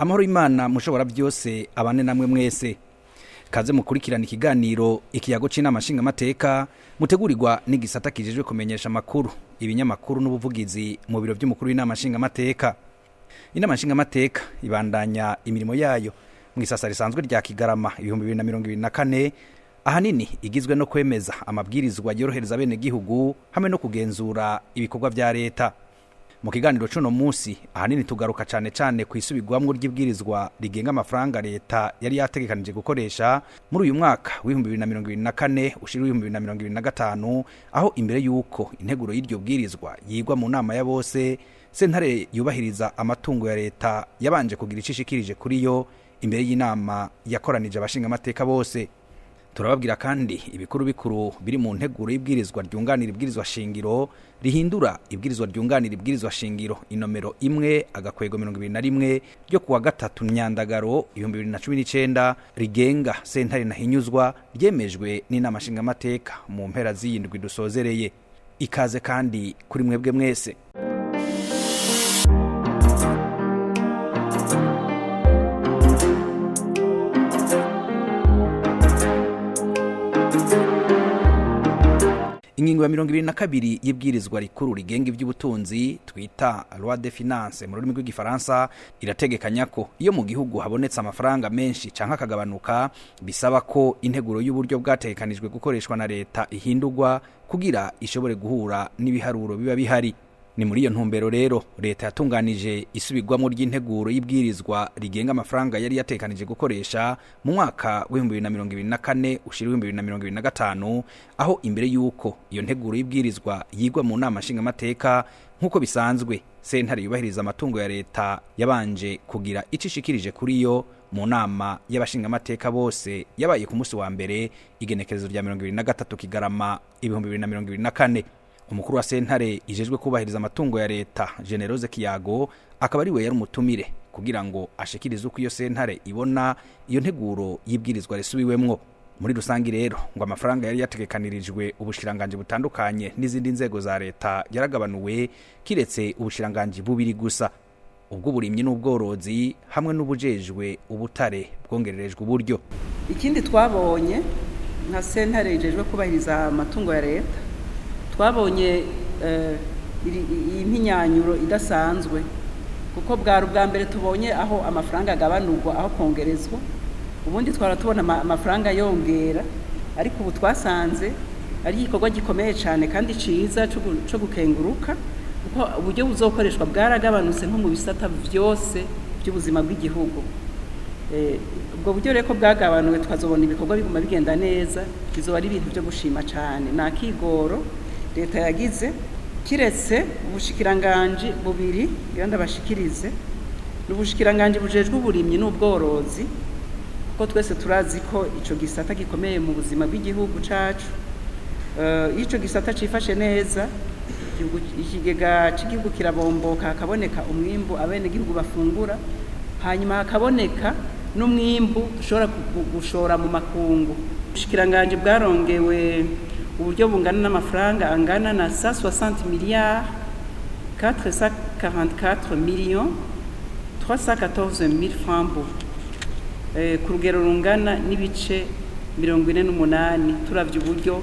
Amahoro Imana mushobora byose abane namwe mwese. Kaze mukurikirana ikiganiro ikiyago c'inama nshinga mateka mutegurirwa n'igisata kijejwe kumenyesha makuru ibinyamakuru n'ubuvugizi mu biro by'umukuru w'inama nshinga mateka. Inama nshinga mateka ibandanya imirimo yayo mu isasa risanzwe rya Kigarama 2024 ahanini igizwe no kwemeza amabwirizwa yorohereza bene gihugu hamwe no kugenzura ibikorwa vya leta. Mu kiganiro cuno munsi ahanini tugaruka cane kwisubirwamwo ry'ibwirizwa rigenga amafaranga leta yari yategekanije gukoresha muri uyu mwaka w'2024 ushira 2025 aho imbere yuko integuro y'iryo bwirizwa yigwa mu nama ya bose sentare yubahiriza amatungo ya leta yabanje kugira icishikirije kuri yo imbere y'inama yakoranije abashinga amateka bose. Turababwira kandi ibikuru bikuru biri mu nteguro y'ibwirizwa ryunganira ibwirizwa shingiro rihindura ibwirizwa ryunganira ibwirizwa shingiro inomero 1/2021 ryo kuwa 3 Nyandagaro 2019 rigenga sentare nahinyuzwa ryemejwe n'inama nshinga amateka mu mpera z'indwi dusozereye. Ikaze kandi kuri mwebwe mwese. Ingingo ya 22 y'ibwirizwa rikuru rigenga iby'ubutunzi twita loi de finance mu rurimi rw'igifaransa irategekanya ko iyo mu gihugu habonetse amafaranga menshi canka kagabanuka bisaba ko integuro y'uburyo bwategekanijwe gukoreshwa na leta ihindurwa kugira ishobore guhura n'ibiharuro biba bihari. Ni muri iyo ntumbero rero leta yatunganije isubirwamo ry'integuro y'ibwirizwa rigenga amafaranga yari yatekanije gukoresha mu mwaka w'2024 ushira 2025 aho imbere yuko iyo nteguro y'ibwirizwa yigwa mu nama nshinga amateka nkuko bisanzwe sentare yubahiriza amatungo ya leta yabanje kugira icishikirije kuri yo mu nama y'abashinga amateka bose yabaye ku munsi wa mbere igenekerezo rya 23 Kigarama 2024. Umukuru wa sentare ijejwe kubahiriza amatungo ya leta Generose Kiyago akaba ari we yari umutumire kugira ngo ashikirize uko iyo sentare ibona iyo nteguro y'ibwirizwa risubiwemwo. Muri rusangi rero ngo amafaranga yari yategekanirijwe ubushiranganje butandukanye n'izindi nzego za leta yaragabanuwe kiretse ubushiranganje bubiri gusa, ubwo burimye n'ubworozi hamwe n'ubujejwe ubutare bwongererejwe uburyo. Ikindi twabonye nka sentare ijejwe kubahiriza amatungo ya leta twabonye impinyanyuro idasanzwe kuko bwa mbere tubonye aho amafaranga agabanurwa aho kongerezwa, ubundi twaratubona amafaranga yongera, ariko ubu twasanze ari igikorwa gikomeye cyane kandi ciza cyo gukenguruka kuko uburyo buzokoreshwa bwaragabanutse nko mu bisata byose by'ubuzima bw'igihugu. Ubwo buryo reko bwagabanuwe twazobona ibikorwa biguma bigenda neza, bizoba ari ibintu byo gushima cyane. Nakigoro leta yagize kiretse ubushikiranganje bubiri ganda bashikirize n'ubushikiranganje bujejwe uburimyi n'ubworozi kuko twese turazi ko ico gisata gikomeye mu buzima bw'igihugu cacu. Ico gisata cifashe neza ikigega cy'igihugu kirabomboka hakaboneka umwimbu abene gihugu bafungura, hanyuma hakaboneka n'umwimbu dushobora gushora mu makungu. Ubushikiranganje bwarongewe uburyo bungana n'amafaranga angana na 160 milliards 444 millions 314 mille francs ku rugero rungana n'ibice 48 turavye uburyo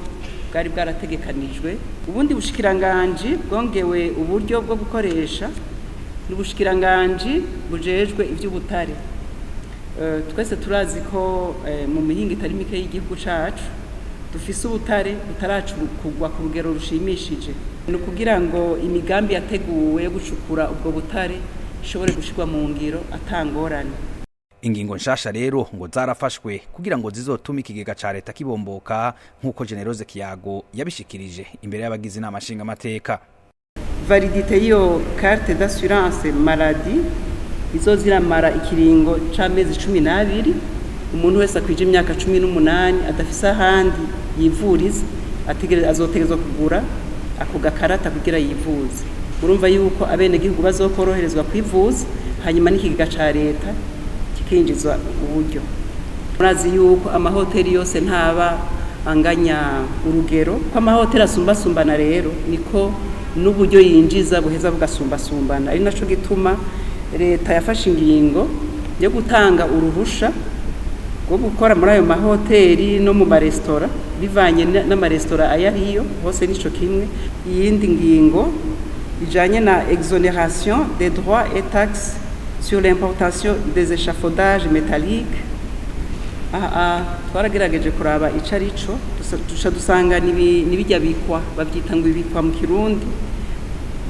bwari bwarategekanijwe. Ubundi bushikiranganje bwongewe uburyo bwo gukoresha n'ubushikiranganje bujejwe ivy'ubutare. Twese turazi ko mu mihinga itari mike y'igihugu cacu dufise ubutare butaracukugwa ku rugero rushimishije, no kugira ngo imigambi yateguwe yo gucukura ubwo butare ishobore gushirwa mu ngiro atangorane. Ingingo nshasha rero ngo zarafashwe kugira ngo zizotuma ikigega ca leta kibomboka nkuko Generose Kiyago yabishikirije imbere y'abagize inama nshinga amateka. Validité yo carte d'assurance maladie izoziramara ikiringo c'amezi 12. Umuntu wese akwije imyaka 18 adafisa handi yivuriza azotegerezwa kugura ako gakarata kugira yivuze. Urumva yuko abene gihugu bazokoroherezwa kwivuza hanyuma n'ikigega ca leta kikinjizwa uburyo. Murazi yuko amahoteli yose ntaba anganya urugero ko amahoteli asumbasumbana, rero niko n'uburyo yinjiza buheza bugasumbasumbana. Ari naco gituma leta yafashe ingingo yo gutanga uruhusha rwo gukora muri ayo mahoteli no mu maresitora bivanye n'amaresitora ayariyo hose nico kimwe. Iyindi ngingo ijanye na exonération des droits et taxes sur l'importation des échafaudages métalliques. Twaragerageje kuraba ico arico duca dusanga nibijya bikwa babyita ngo ibikwa mu Kirundi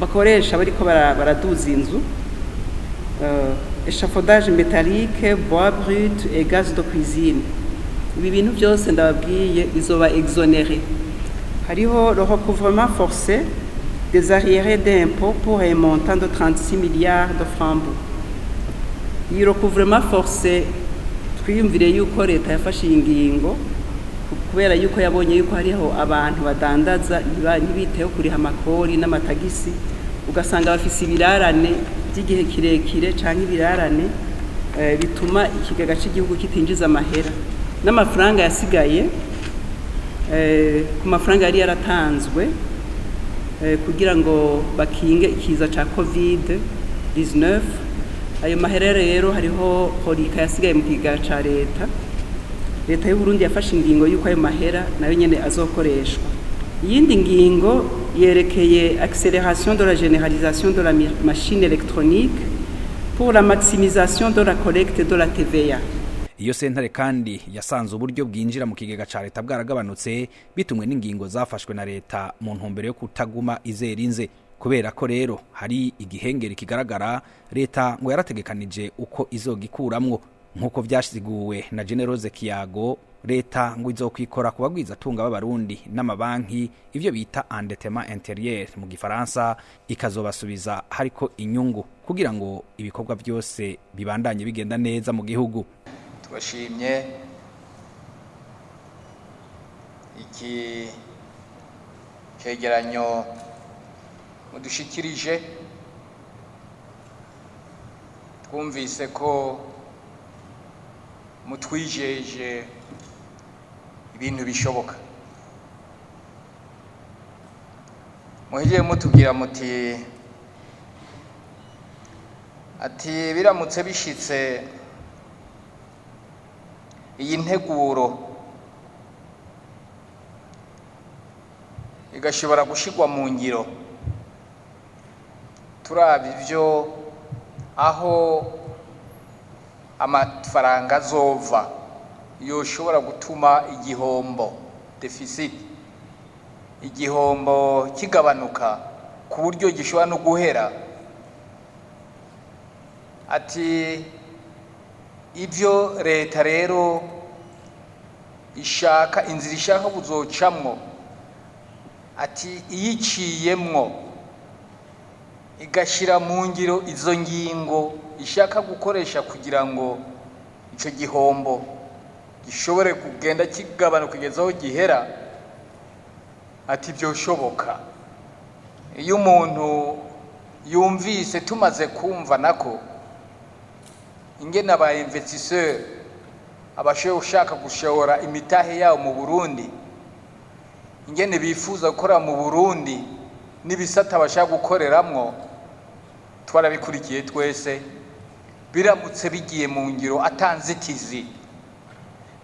bakoresha bariko baraduza inzu, échafaudage métallique, bois brut et gaz de cuisine. Ibi bintu byose ndababwiye bizoba exonéré. Hariho le recouvrement forcé des arriérés d'impôts pour un montant de 36 milliards de francs. Iyi recouvrement forcé twiyumvire yuko leta yafashe ingingo kubera yuko yabonye yuko hariho abantu badandaza ntibiteho kuriha amakori n'amatagisi, ugasanga bafise ibirarane by'igihe kirekire canke ibirarane bituma ikigaga cy'igihugu kitinjiza amahera n'amafaranga yasigaye ku mafaranga yari yaratanzwe kugira ngo bakinge ikiza ca COVID-19. Ayo mahera rero hariho horika yasigaye mu kigaga ca leta y'u Burundi yafashe ingingo yuko ayo mahera nayo nyene azokoreshwa. Iyindi ngingo yerekeye accélération de la généralisation de la machine électronique pour la maximisation de la collecte de la TVA. Iyo sentare kandi yasanze uburyo bwinjira mu kigega ca leta bwaragabanutse bitumwe n'ingingo zafashwe na leta mu ntumbero yo kutaguma izerinze. Kubera ko rero hari igihengeri kigaragara, leta ngo yarategekanije uko izogikuramwo nkuko vyashiguwe na Generose Kiyago. Leta ngo izokwikora ku bagwiza tunga b'abarundi n'amabanki, ivyo bita endettement intérieur mu gifaransa, ikazobasubiza hariko inyungu kugira ngo ibikorwa byose bibandanye bigenda neza mu gihugu. Tubashimye iki cegeranyo mudushikirije, twumvise ko mutwijeje ibintu bishoboka. Muhegeye mutubwira muti ati biramutse bishitse iyi nteguro igashobora gushigwa mu ngiro, turaba ivyo aho amafaranga azova yoshobora gutuma igihombo deficit, igihombo kigabanuka ku buryo gishobora no guhera. Ati ivyo leta rero ishaka, inzira ishaka kuzocamwo, ati iyiciyemwo igashira mu ngiro izo ngingo ishaka gukoresha kugira ngo ico gihombo gishobore kugenda kigabanuka kugeza aho gihera, ati byoshoboka. Iyo umuntu yumvise tumaze kumva nako ingene aba investisseur abashoboye ushaka gushora imitahe yawo mu Burundi, ingene bifuza gukora mu Burundi n'ibisata bashaka gukoreramwo, twarabikurikiye twese. Biramutse bigiye mu ngiro atanzitizi,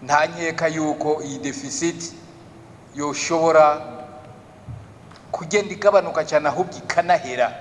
nta nkeka yuko iyi deficit yoshobora kugenda igabanuka cyane ahubwo ikanahera.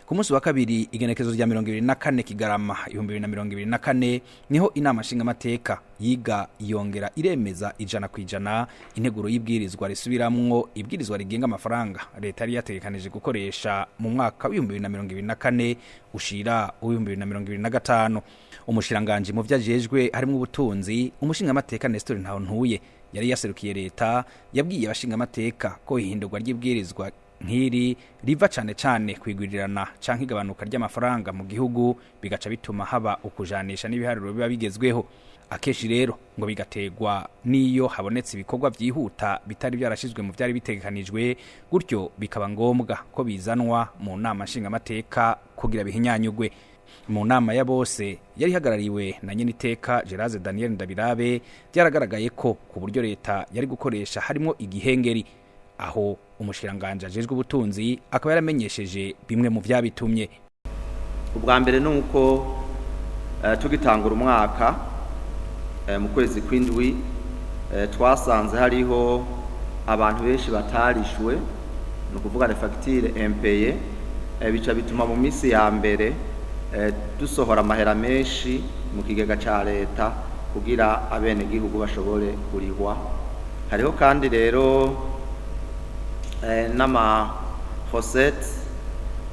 Ku munsi wa kabiri igenekezo rya 24 Kigarama 2024 niho inama nshinga mateka yiga yongera iremeza 100% integuro y'ibwirizwa risubiramwo ibwirizwa rigenga amafaranga leta yari yategekanije gukoresha mu mwaka wa 2024 ushira 2025. Umushiranganje mu vyajejwe harimo ubutunzi, umushinga mateka Nestor Ntawontuye yari yaserukiye leta, yabwiye abashinga mateka ko ihindurwa ry'ibwirizwa nkiri riva cyane kwigurirana canke igabanuka ry'amafaranga mu gihugu bigaca bituma haba ukujanisha n'ibiharuro biba bigezweho. Akeshi rero ngo bigategwa niyo habonetse ibikorwa byihuta bitari byarashizwe mu byari bitegekanijwe, gutyo bikaba ngombwa ko bizanwa mu nama nshinga mateka kugira bihinyanyugwe. mu nama ya bose yari hagarariwe na nyeniteka Gerard Daniel Ndabirabe byaragaragaye ko ku buryo leta yari gukoresha harimo igihengeri, aho umushiranganje ajejwe ubutunzi akaba yaramenyesheje bimwe mu byabitumye. Ubwa mbere nuko tugitangura umwaka mu kwezi kw'indwi twasanze hariho abantu benshi batarishwe, no kuvuga les factures impayées, bica bituma mu misi ya mbere dusohora amahera menshi mu kigega ca leta kugira abene gihugu bashobore kurihwa. Hariho kandi rero n'ama recettes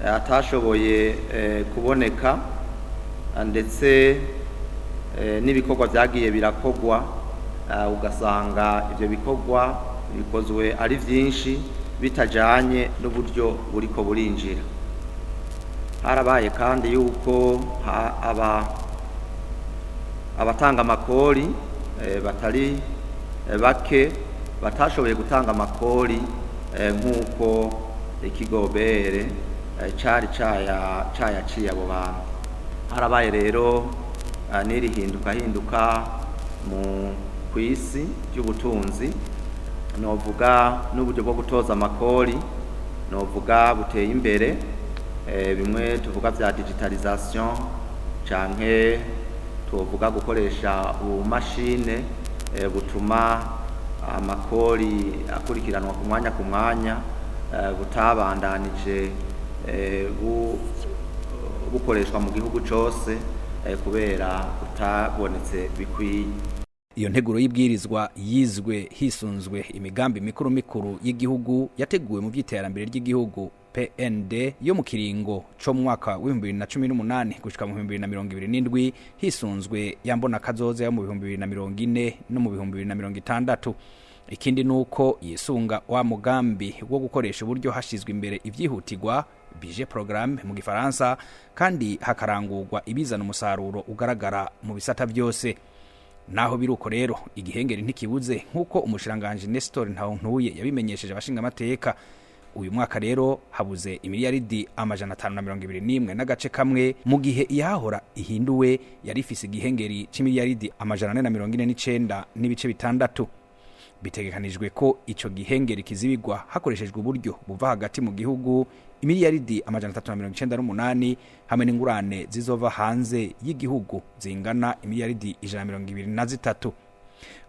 atashoboye kuboneka, ndetse n'ibikorwa vyagiye birakogwa, ugasanga ivyo bikorwa bikozwe ari vyinshi bitajanye n'uburyo buriko burinjira. Harabaye kandi yuko abatanga amakori batari bake batashoboye gutanga amakori nk'uko ikigobere cari cayaciye abo bantu. Harabaye rero n'iri hinduka mu kw'isi ry'ubutunzi, novuga n'uburyo bwo gutoza amakori novuga buteye imbere, bimwe tuvuga vya digitalisation canke tuvuga gukoresha ubumashine butuma amakori akurikiranwa ku mwanya butabandanije bukoreshwa mu gihugu cose kubera butabonetse bikwiye. Iyo nteguro y'ibwirizwa yizwe hisunzwe imigambi mikuru y'igihugu yateguwe mu by'iterambere ry'igihugu PND yo mu kiringo cyo mu mwaka wa 2018 gushika mu 2027 hisunzwe yambona kazoza yo mu 2040 no mu 2060. Ikindi nuko yisunga wa mugambi wo gukoresha uburyo hashizwe imbere ivyihutirwa budget programme mu gifaransa, kandi hakarangurwa ibizana umusaruro ugaragara mu bisata byose. Naho biruko rero igihengeri ntikibuze nkuko umushiranganje Nestor Ntawuntuye yabimenyesheje abashinga amateka. Uyu mwaka rero habuze imiliyaridi 521 n'agace kamwe, mu gihe iyahora ihinduwe yari ifise igihengeri c'imiliyaridi 449 n'ibice bitandatu. Bitegekanijwe ko ico gihengeri kizibigwa hakoreshejwe uburyo buva hagati mu gihugu imiliyaridi 398 hamwe n'ingurane zizova hanze y'igihugu zingana imiliyaridi 123.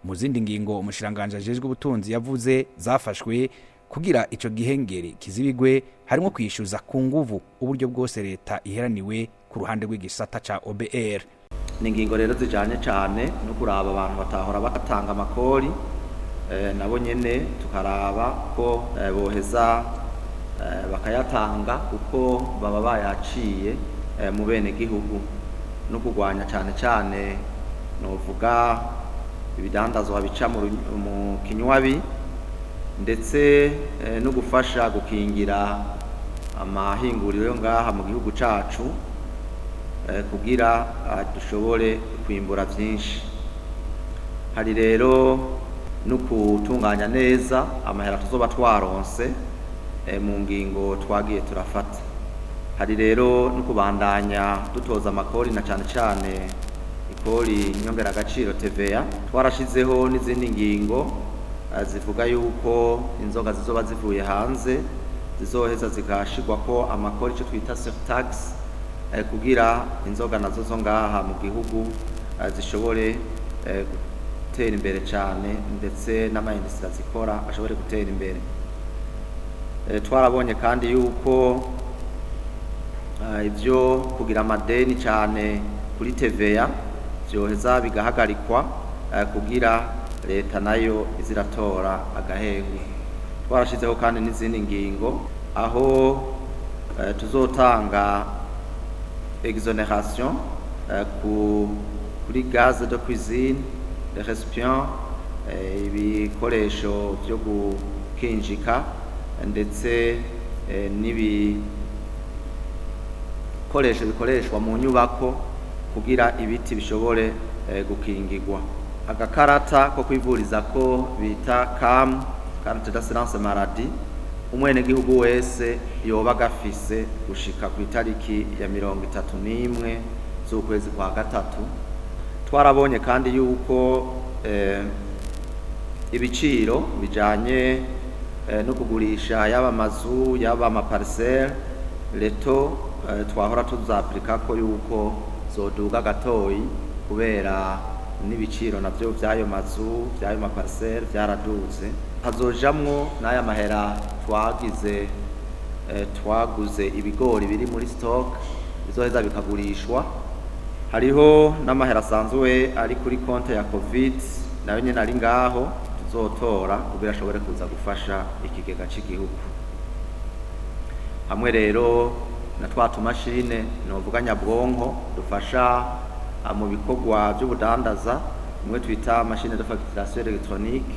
Mu zindi ngingo umushiranganje ajejwe ubutunzi yavuze zafashwe kugira ico gihengeri kizibigwe harimo kwishyuza ku nguvu uburyo bwose leta iheraniwe ku ruhande rw'igisata ca OBR. Ni ngingo rero zijanye cyane no kuraba abantu batahora batanga amakori, nabo nyene tukaraba ko boheza bakayatanga kuko baba bayaciye mu bene gihugu, no kugwanya cyane novuga ibidandazwa bica mu kinywabi, ndetse no gufasha gukingira amahinguriro yo ngaha mu gihugu cacu kugira dushobore kwimbura byinshi. Hari rero no kutunganya neza amahera tuzoba twaronse mu ngingo twagiye turafata. Hari rero no kubandanya dutoza amakori na cyane ikori nyongera agaciro TVA. Twarashizeho n'izindi ngingo zivuga yuko inzoga zizoba zivuye hanze zizoheza zigashirwa ko amakori cyo twita surtax, kugira inzoga nazo zo ngaha mu gihugu zishobore gutera imbere cyane, ndetse n'amayindustri zikora ashobore gutera imbere. Twarabonye kandi yuko ibyo kugira amadeni cyane kuri TVA byoheza bigahagarikwa kugira leta nayo iziratora agahengwe. Twarashizeho kandi n'izindi ngingo aho tuzotanga exonération kuri gaz de cuisine, les récipients, ibikoresho byo gukinjika, ndetse n'ibikoresho bikoreshwa mu nyubako kugira ibiti bishobore gukingirwa. Agakarata ko kwivuriza ko bita CAM, carte d'assurance maladie, umwenegihugu wese yoba agafise gushika ku itariki ya 31 z'ukwezi kwa gatatu. Twarabonye kandi yuko ibiciro bijanye no kugurisha yaba amazu yaba amaparcelle leto twahora tuzaplika ko yuko zoduga gatoyi kubera n'ibiciro navyo vyayo mazu vyayo maparcelle vyaraduze. Hazojamwo n'aya mahera twaguze ibigori biri muri stock bizoheza bikagurishwa. Hariho n'amahera asanzwe ari kuri konte ya covid nayo nyene ari ngaho tuzotora kugira ashobore kuza gufasha ikigega cy'igihugu. Hamwe rero na twatumashine novuga nyabwonko dufasha mu bikorwa by'ubudandaza mwe twita machine de facturation électronique,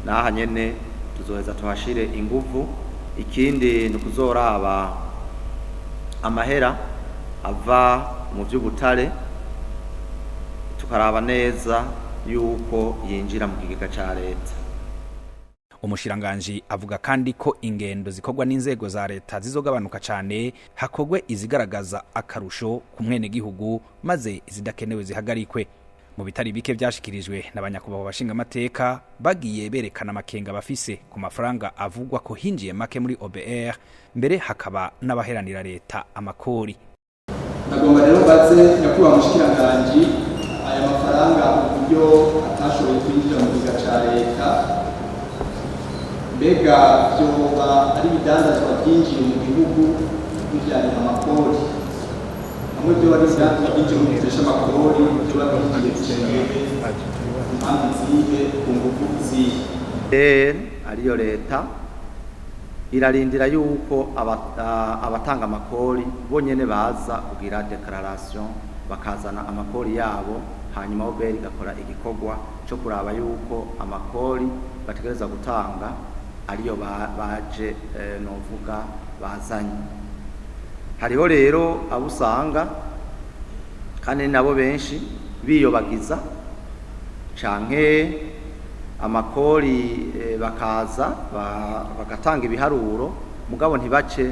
naha nyene tuzoheza tuhashire inguvu. Ikindi ni kuzoraba amahera ava mu by'ubutare tukaraba neza yuko yinjira mu kigega ca leta. Umushiranganji avuga kandi ko ingendo zikorwa n'inzego za leta zizogabanuka cyane, hakogwe izigaragaza akarusho ku mwene gihugu maze izidakenewe zihagarikwe. Mu bitari bike byashikirijwe n'abanyakubahwa bashinga amateka bagiye berekana amakenga bafise ku mafaranga avugwa ko hinjiye make muri OBR, mbere hakaba n'abaheranira leta amakori. Nagomba rero baze nyakubahwa mushikiranganji aya mafaranga uburyo atashoboye kwinjira mu kigega ca leta, mbega vyoba ari ibidandazwa byinjiye mu gihugu bijyanye amakori, hamwe byo bari ibidandazwa byinjiye mu gitesha amakori byo babigiye cyane impamvu zihe ku ngufu zihe. Ariyo leta irarindira yuko abatanga amakori bonyene baza kugira declaration bakazana amakori yabo, hanyuma OBR igakora igikorwa cyo kuraba yuko amakori bategereza gutanga ariyo baje novuga bazanye. Hariho rero abusanga kandi nabo benshi biyobagiza canke amakori bakaza bagatanga ibiharuro mugabo ntibace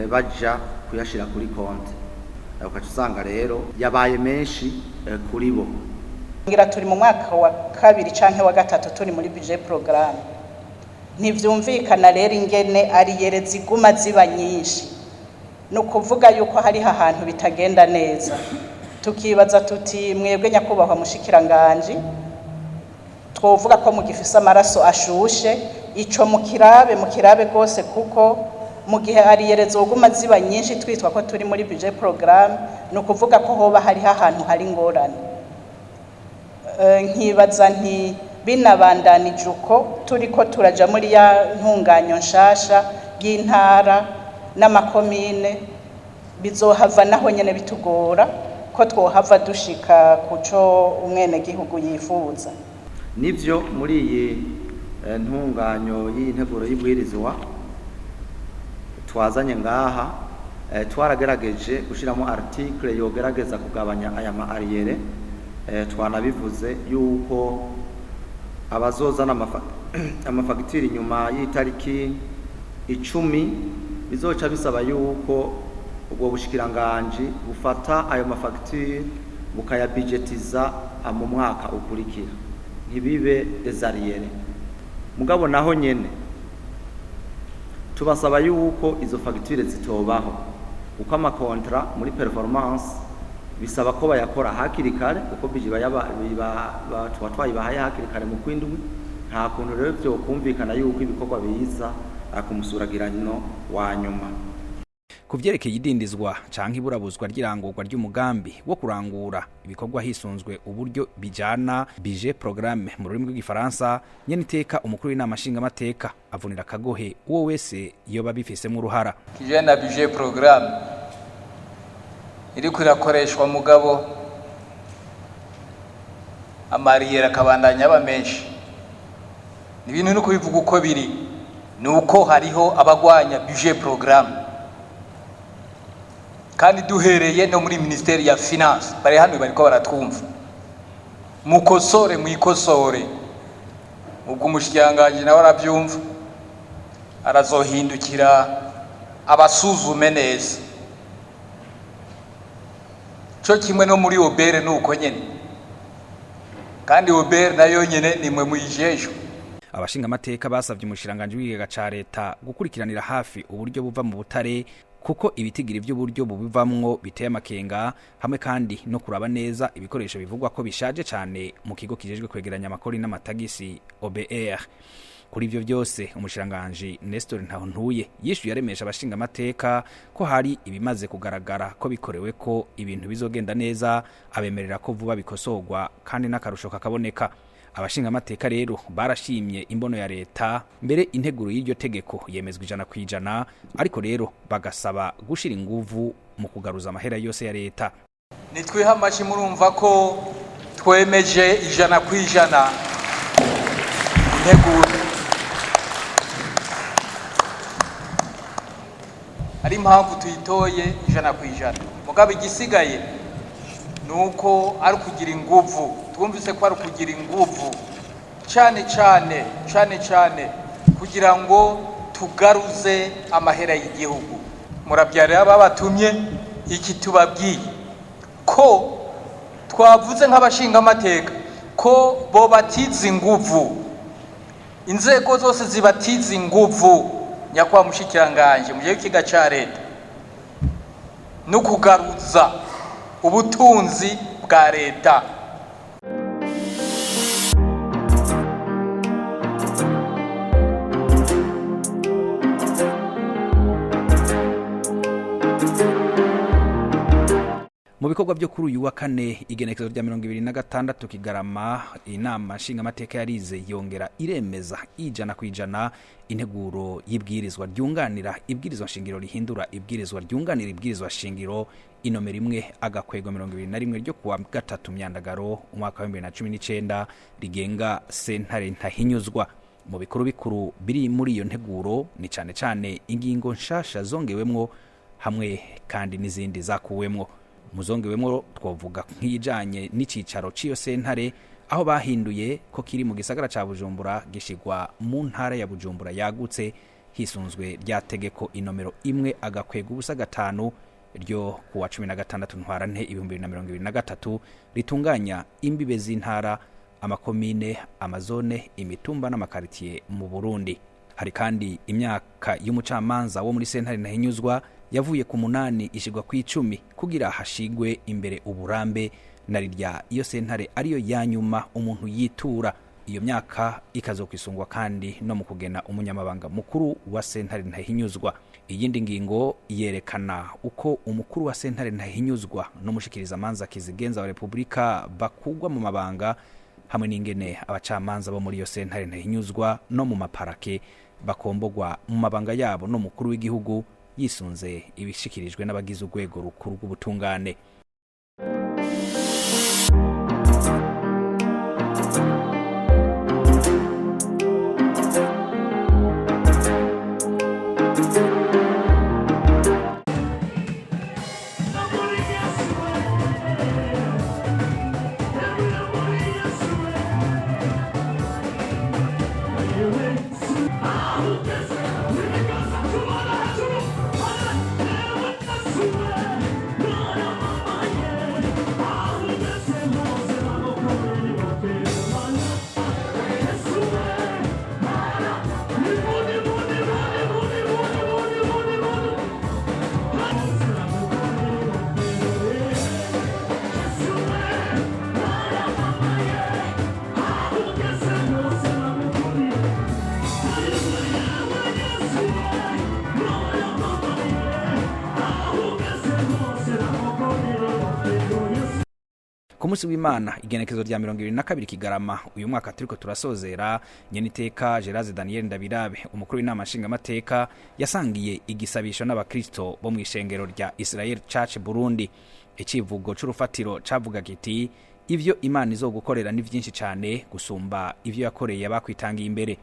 baja kuyashira kuri konte, ukaca usanga rero yabaye menshi kuri bo. Ngira turi mu mwaka wa 2 canke wa 3 turi muri budget programme, ntivyumvikana rero ingene ari yereza iguma ziba nyinshi, no kuvuga yuko hari ahantu bitagenda neza. Tukibaza tuti mwebwe nyakubahwa mushikiranganje twovuga ko mugifise amaraso ashushe, ico mukirabe gose, kuko mu gihe ari yereza uguma ziba nyinshi twitwa ko turi muri budget programme, no kuvuga ko hoba hari ahantu hari ngorane. Nkibaza nti binabandanije uko turiko turaja muri ya ntunganyo nshasha y'intara n'amakomine, bizohava naho nyene bitugora ko twohava dushika kuco umwene gihugu yifuza. Nivyo muri iyi ntunganyo y'integuro y'ibwirizwa twazanye ngaha twaragerageje gushiramo article yogerageza kugabanya aya ma arriere. Twanabivuze yuko abazozana amafagitire nyuma y'itariki 10 bizoca bisaba yuko ubwo bushikiranganje bufata ayo mafagitire bukayabudgetiza mu mwaka ukurikira, ntibibe desariere. Mugabo naho nyene tubasaba yuko izo fagitire zitobaho, uko amakontra muri performance bisaba ko bayakora hakiri kare, kuko bije twayibahaye hakiri kare mu kwindwi. Nta kuntu rero byo kumvikana yuko ibikorwa biza akumusuragiranyo wa nyuma. Kuvyerekeye idindizwa canke iburabuzwa ry'irangurwa ry'umugambi wo kurangura ibikorwa hisunzwe uburyo bijana budget programme mu rurimi rw'igifaransa, nyene iteka umukuru w'inama nshinga amateka avunira kagohe uwo wese iyo babifisemo uruhara. Kijanye na budget programme iri kurakoreshwa mugabo amariyera akabandanya aba menshi, ni ibintu nuko bivuga uko biri, nuko hariho abagwanya budget programme. Kandi duhereye no muri ministeri ya finance bari hano bariko baratwumva, mukosore mwikosore ubwo umushikiranganje nawe arabyumva, arazohindukira abasuzume neza. Cyo kimwe no muri obere nuko nyene, kandi obere nayo nyene nimwe muyijeje. Abashinga amateka basavye umushiranganje w'ikigega ca leta gukurikiranira hafi uburyo buva mu butare kuko ibitigiri by'uburyo bubivamwo biteye amakenga, hamwe kandi no kuraba neza ibikoresho bivugwa ko bishaje cyane mu kigo kijejwe kwegeranya amakori n'amatagisi OBR. Kuri ivyo byose umushiranganje Nestor Ntahontuye yishuye yaremesha abashinga amateka ko hari ibimaze kugaragara ko bikorewe ko ibintu bizogenda neza, abemerera ko vuba bikosorwa kandi n'akarusho kakaboneka. Abashinga amateka rero barashimye imbono ya leta, mbere integuro y'iryo tegeko yemezwa 100%, ariko rero bagasaba gushira inguvu mu kugaruza amahera yose ya leta. Nitwiha amashi murumva ko twemeje 100% integuro. Ari impamvu tuyitoye 100%. Mugabe igisigaye nuko ari kugira inguvu. Twumvise ko ari kugira inguvu cyane kugira ngo tugaruze amahera y'igihugu. Murabyarira babatumye iki tubabwiye ko twavuze nk'abashinga amateka ko bo batiza inguvu, inzego zose zibatiza inguvu. Nyakwa mushikiranganje muje w'ikiga ca leta no kugaruza ubutunzi bwa leta. Mu bikorwa byo kuri uyu wa kane igenekezo rya 26 Kigarama, inama nshinga amateka yarize yongera iremeza 100% integuro y'ibwirizwa ryunganira ibwirizwa shingiro rihindura ibwirizwa ryunganira ibwirizwa shingiro inomero 1/21 ryo kuwa 3 Myandagaro umwaka wa 2019 rigenga sentare ntahinyuzwa. Mu bikuru bikuru biri muri iyo nteguro ni cyane ingingo nshasha zongewemwo hamwe kandi n'izindi zakuwemwo. Muzongewemwo twovuga nk'ijanye n'icicaro ciyo sentare, aho bahinduye ko kiri mu gisagara ca Bujumbura gishigwa mu ntara ya Bujumbura yagutse, hisunzwe rya tegeko inomero 1/5 ryo kuwa 16 Ntwarante 2023 ritunganya imbibe z'intara, amakomine, amazone, imitumba n'amakaritiye mu Burundi. Hari kandi imyaka y'umucamanza wo muri sentare ntahinyuzwa yavuye ku 8 ishigwa ku 10 kugira hashigwe imbere uburambe na rirya iyo sentare ariyo yanyuma umuntu yitura. Iyo myaka ikazokwisungwa kandi no mu kugena umunyamabanga mukuru wa sentare ntahinyuzwa. Iyindi ngingo yerekana uko umukuru wa sentare ntahinyuzwa no mushikiriza manza kizigenza wa Republika bakugwa mu mabanga, hamwe n'ingene abacamanza bo muri iyo sentare ntahinyuzwa no mu maparake bakombogwa mu mabanga yabo no mukuru w'igihugu yisunze ibishikirijwe n'abagize urwego rukuru rw'ubutungane. Ku munsi w'Imana igenekezo rya 22 Kigarama uyu mwaka turiko turasozera, nyeniteka Gerard Daniel Ndabirabe umukuru w'inama nshinga amateka yasangiye igisabisho n'abakristo bo mu ishengero rya Israel Church Burundi. Icivugo c'urufatiro cavuga kiti ivyo Imana izogukorera ni vyinshi cyane gusumba ivyo yakoreye abakwitangiye imbere.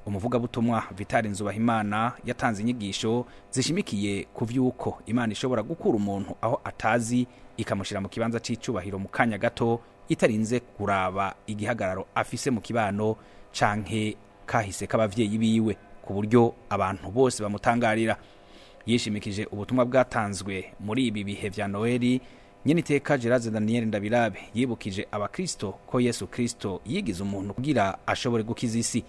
Umuvuga butumwa Vital Nzubahimana yatanze inyigisho zishimikiye ku vyuko Imana ishobora gukura umuntu aho atazi ikamushira mu kibanza c'icubahiro mu kanya gato, itarinze kuraba igihagararo afise mu kibano canke kahise k'abavyeyi biwe. ku buryo abantu bose bamutangarira. Yishimikije ubutumwa bwatanzwe muri ibi bihe vya Noheli, Nyeniteka Gerard Daniel Ndabirabe yibukije abakristo ko Yesu Kristo yigize umuntu kugira ashobore gukiza isi.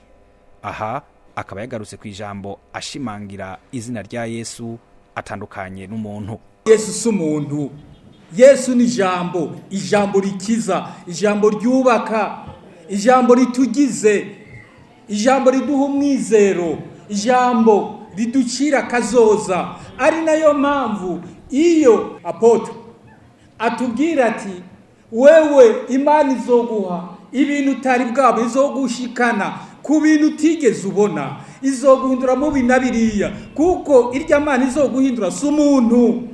Aha akaba yagarutse ku ijambo ashimangira izina rya Yesu atandukanye n'umuntu. Yesu si umuntu, Yesu ni ijambo, ijambo rikiza, ijambo ryubaka, ijambo ritugize, ijambo riduha umwizero, ijambo riducira kazoza. Ari nayo mpamvu iyo apotre atubwira ati wewe Imana izoguha ibintu utari bwabo, izogushikana ku bintu utigeze ubona, izoguhindura mu binabiriya, kuko irya Mana izoguhindura si umuntu.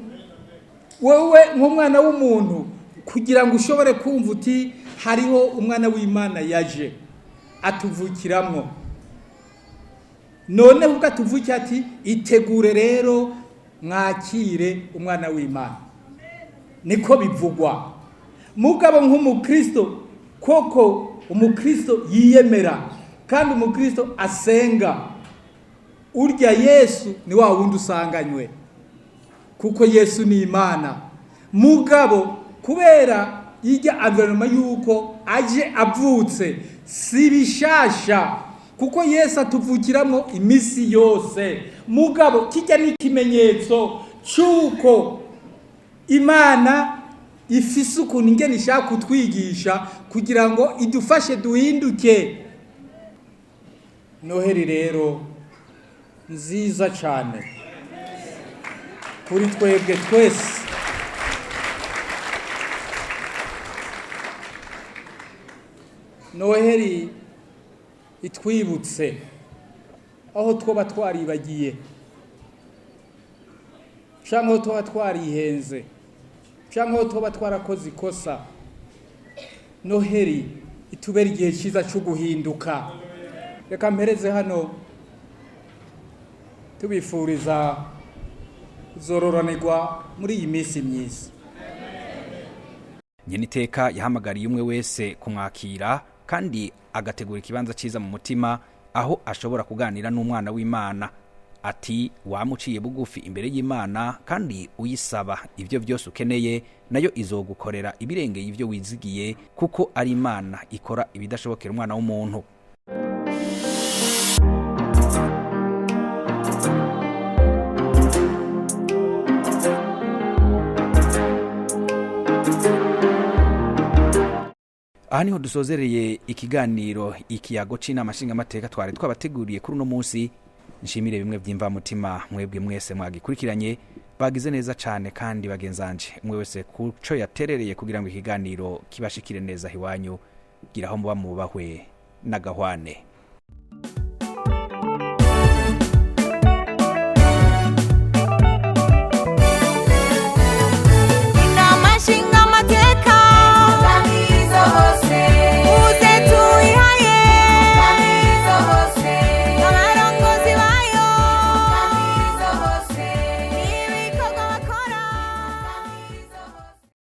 Wewe nk'umwana w'umuntu kugira ngo ushobore kumva uti hariho umwana w'Imana yaje atuvukiramwo, none ubwo atuvukira ati itegure rero mwakire umwana w'Imana, niko bivugwa. Mugabo nk'umukristo koko, umukristo yiyemera kandi umukristo asenga, urya Yesu ni wa wundi usanganywe, kuko Yesu ni Imana. Mugabo kubera irya environment yuko aje avutse si bishasha, kuko Yesu atuvukiramo imisi yose. Mugabo kijya ni ikimenyetso cyuko Imana ifise ukuntu ingene ishaka kutwigisha kugira ngo idufashe duhinduke. Noheli rero nziza cyane kuri twebwe twese. Noheli itwibutse aho twoba twaribagiye, cyangwa aho twoba twarihenze, cyangwa aho twoba twarakoze ikosa. Noheli itubera igihe cyiza cyo guhinduka. Reka mpereze hano tubifuriza zororonerwa muri iyi minsi myiza. Nyeniteka yahamagariye umwe wese kumwakira kandi agategura ikibanza cyiza mu mutima aho ashobora kuganira n'umwana w'Imana. Ati wamuciye bugufi imbere y'Imana kandi uyisaba ibyo byose ukeneye, nayo izogukorera ibirengeye ibyo wizigiye, kuko ari Imana ikora ibidashobokera umwana w'umuntu. Aha niho dusozereye ikiganiro ikiyago c'inama nshingamateka twari twabateguriye kuri uno munsi. Nshimire bimwe by'imvamutima mwebwe mwese mwagikurikiranye, bagize neza cyane kandi bagenzanje umwe wese kuco yaterereye kugira ngo ikiganiro kibashikire neza hiwanyu. Giraho muba mubahwe na gahwane.